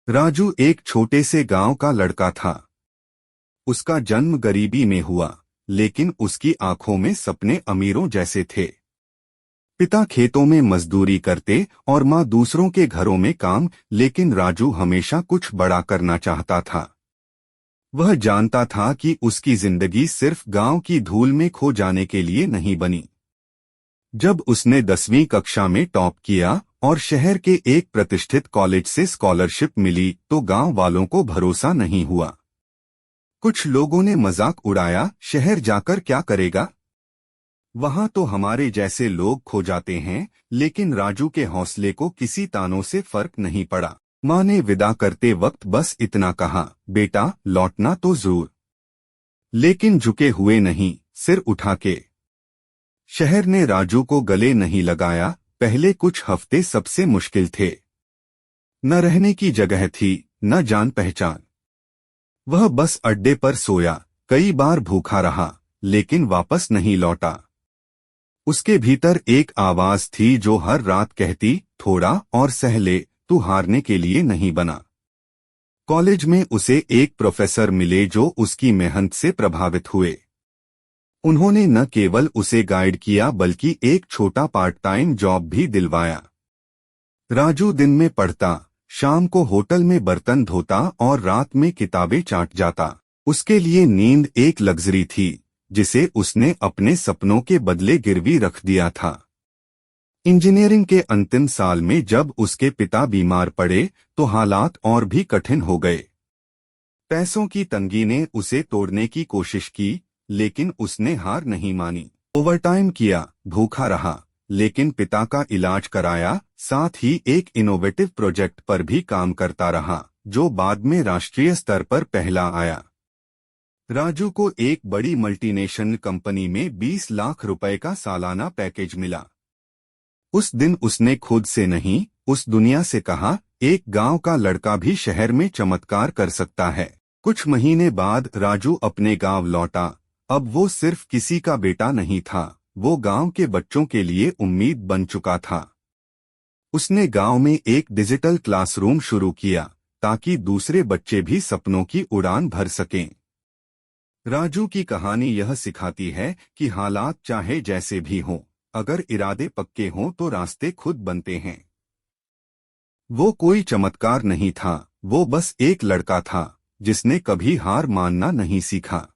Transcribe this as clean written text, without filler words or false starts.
राजू एक छोटे से गांव का लड़का था। उसका जन्म गरीबी में हुआ, लेकिन उसकी आंखों में सपने अमीरों जैसे थे। पिता खेतों में मजदूरी करते और माँ दूसरों के घरों में काम, लेकिन राजू हमेशा कुछ बड़ा करना चाहता था। वह जानता था कि उसकी जिंदगी सिर्फ गांव की धूल में खो जाने के लिए नहीं बनी। जब उसने 10वीं कक्षा में टॉप किया और शहर के एक प्रतिष्ठित कॉलेज से स्कॉलरशिप मिली तो गांव वालों को भरोसा नहीं हुआ। कुछ लोगों ने मजाक उड़ाया, शहर जाकर क्या करेगा, वहां तो हमारे जैसे लोग खो जाते हैं। लेकिन राजू के हौसले को किसी तानों से फर्क नहीं पड़ा। माँ ने विदा करते वक्त बस इतना कहा, बेटा लौटना तो जरूर। लेकिन झुके हुए नहीं, सिर उठा के। शहर ने राजू को गले नहीं लगाया। पहले कुछ हफ्ते सबसे मुश्किल थे। न रहने की जगह थी, न जान पहचान। वह बस अड्डे पर सोया, कई बार भूखा रहा, लेकिन वापस नहीं लौटा। उसके भीतर एक आवाज थी जो हर रात कहती, थोड़ा और सह ले, तू हारने के लिए नहीं बना। कॉलेज में उसे एक प्रोफेसर मिले जो उसकी मेहनत से प्रभावित हुए। उन्होंने न केवल उसे गाइड किया बल्कि एक छोटा पार्ट टाइम जॉब भी दिलवाया। राजू दिन में पढ़ता, शाम को होटल में बर्तन धोता और रात में किताबें चाट जाता। उसके लिए नींद एक लग्जरी थी, जिसे उसने अपने सपनों के बदले गिरवी रख दिया था। इंजीनियरिंग के अंतिम साल में जब उसके पिता बीमार पड़े तो हालात और भी कठिन हो गए। पैसों की तंगी ने उसे तोड़ने की कोशिश की, लेकिन उसने हार नहीं मानी। ओवरटाइम किया, भूखा रहा, लेकिन पिता का इलाज कराया। साथ ही एक इनोवेटिव प्रोजेक्ट पर भी काम करता रहा, जो बाद में राष्ट्रीय स्तर पर पहला आया। राजू को एक बड़ी मल्टीनेशनल कंपनी में 20 लाख रुपए का सालाना पैकेज मिला। उस दिन उसने खुद से नहीं, उस दुनिया से कहा, एक गांव का लड़का भी शहर में चमत्कार कर सकता है। कुछ महीने बाद राजू अपने गांव लौटा। अब वो सिर्फ किसी का बेटा नहीं था, वो गांव के बच्चों के लिए उम्मीद बन चुका था। उसने गांव में एक डिजिटल क्लासरूम शुरू किया, ताकि दूसरे बच्चे भी सपनों की उड़ान भर सकें। राजू की कहानी यह सिखाती है कि हालात चाहे जैसे भी हों, अगर इरादे पक्के हों तो रास्ते खुद बनते हैं। वो कोई चमत्कार नहीं था, वो बस एक लड़का था जिसने कभी हार मानना नहीं सीखा।